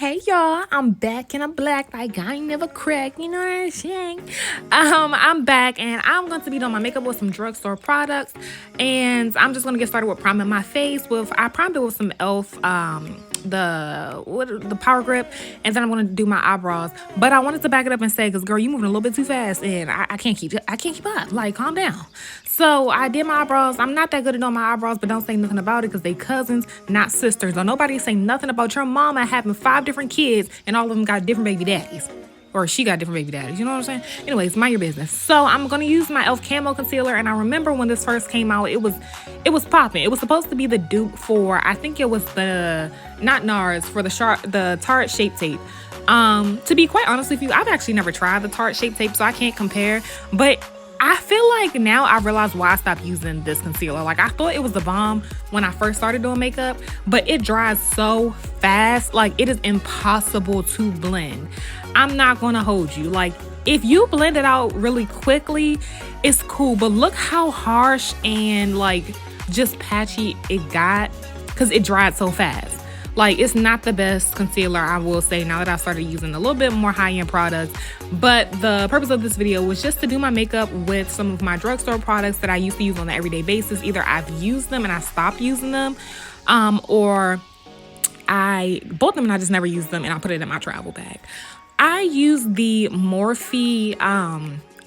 Hey y'all, I'm back and I'm black like I ain't never cracked, you know what I'm saying? I'm back and I'm going to be doing my makeup with some drugstore products, and I'm just going to get started with priming my face with, I primed it with some e.l.f. The power grip, and then I'm going to do my eyebrows. But I wanted to back it up and say, because girl, you moving a little bit too fast and I can't keep up. Like, calm down. So I did my eyebrows. I'm not that good at doing my eyebrows, but don't say nothing about it because they cousins, not sisters. Don't nobody say nothing about your mama having 5 different kids and all of them got different baby daddies. Or she got different baby daddies, you know what I'm saying? Anyways, mind your business. So I'm gonna use my e.l.f. Camo Concealer, and I remember when this first came out, it was popping. It was supposed to be the dupe for, I think it was the, not NARS, for the Tarte Shape Tape. To be quite honest with you, I've actually never tried the Tarte Shape Tape, so I can't compare, but I feel like now I realize why I stopped using this concealer. Like, I thought it was the bomb when I first started doing makeup, but it dries so fast. Like, it is impossible to blend. I'm not gonna hold you. Like, if you blend it out really quickly, it's cool, but look how harsh and like just patchy it got because it dried so fast. Like, it's not the best concealer, I will say, now that I've started using a little bit more high-end products. But the purpose of this video was just to do my makeup with some of my drugstore products that I used to use on an everyday basis. Either I've used them and I stopped using them, or I bought them and I just never used them and I put it in my travel bag. I use the Morphe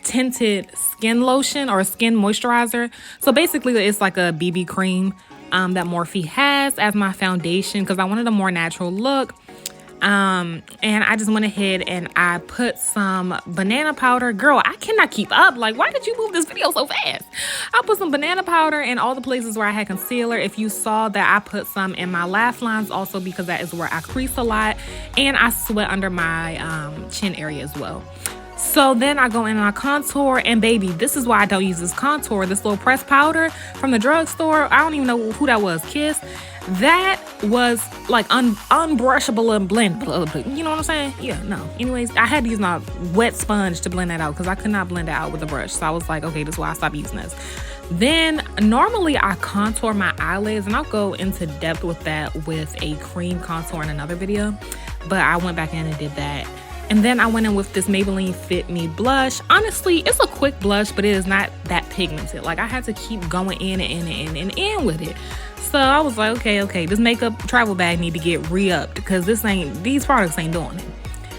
tinted skin lotion or skin moisturizer. So basically it's like a BB cream that Morphe has as my foundation because I wanted a more natural look. And I just went ahead and I put some banana powder. Girl, I cannot keep up. Like, why did you move this video so fast? I put some banana powder in all the places where I had concealer. If you saw that, I put some in my lash lines also because that is where I crease a lot. And I sweat under my chin area as well. So then I go in and I contour, and baby, this is why I don't use this contour, this little pressed powder from the drugstore. I don't even know who that was, Kiss. That was like unbrushable and blendable. You know what I'm saying? Yeah, no. Anyways, I had to use my wet sponge to blend that out because I could not blend it out with a brush. So I was like, okay, this is why I stopped using this. Then normally I contour my eyelids, and I'll go into depth with that with a cream contour in another video. But I went back in and did that. And then I went in with this Maybelline Fit Me blush. Honestly, it's a quick blush, but it is not that pigmented. Like, I had to keep going in and in with it. So I was like, okay, this makeup travel bag need to get re-upped because these products ain't doing it.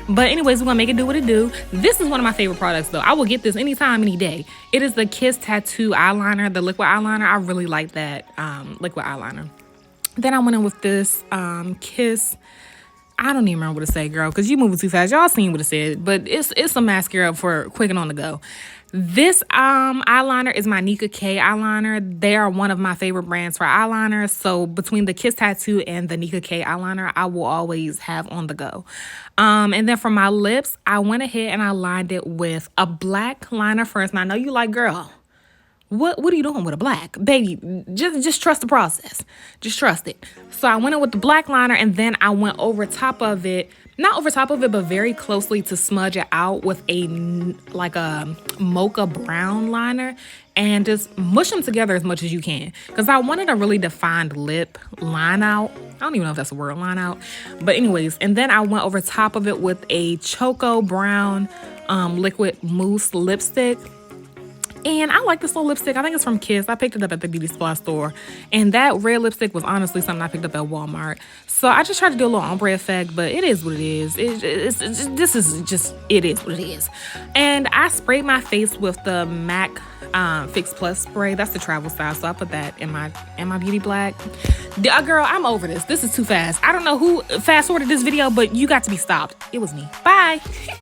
But anyways, we're gonna make it do what it do. This is one of my favorite products though. I will get this anytime, any day. It is the Kiss Tattoo eyeliner, the liquid eyeliner. I really like that liquid eyeliner. Then I went in with this Kiss, I don't even remember what to say, girl, because you moving too fast. Y'all seen what it said, but it's a mascara for quick and on the go. This eyeliner is my Nika K eyeliner. They are one of my favorite brands for eyeliner. So between the Kiss Tattoo and the Nika K eyeliner, I will always have on the go. And then for my lips, I went ahead and I lined it with a black liner first. And I know you like, girl, what are you doing with a black? Baby, just trust the process. Just trust it. So I went in with the black liner, and then I went over top of it, not over top of it, but very closely to smudge it out with a mocha brown liner, and just mush them together as much as you can. Because I wanted a really defined lip line out. I don't even know if that's a word, line out. But anyways, and then I went over top of it with a choco brown liquid mousse lipstick. And I like this little lipstick. I think it's from Kiss. I picked it up at the beauty supply store. And that red lipstick was honestly something I picked up at Walmart. So I just tried to do a little ombre effect, but it is what it is. It is what it is. And I sprayed my face with the MAC Fix Plus spray. That's the travel style. So I put that in my beauty black. Girl, I'm over this. This is too fast. I don't know who fast forwarded this video, but you got to be stopped. It was me. Bye.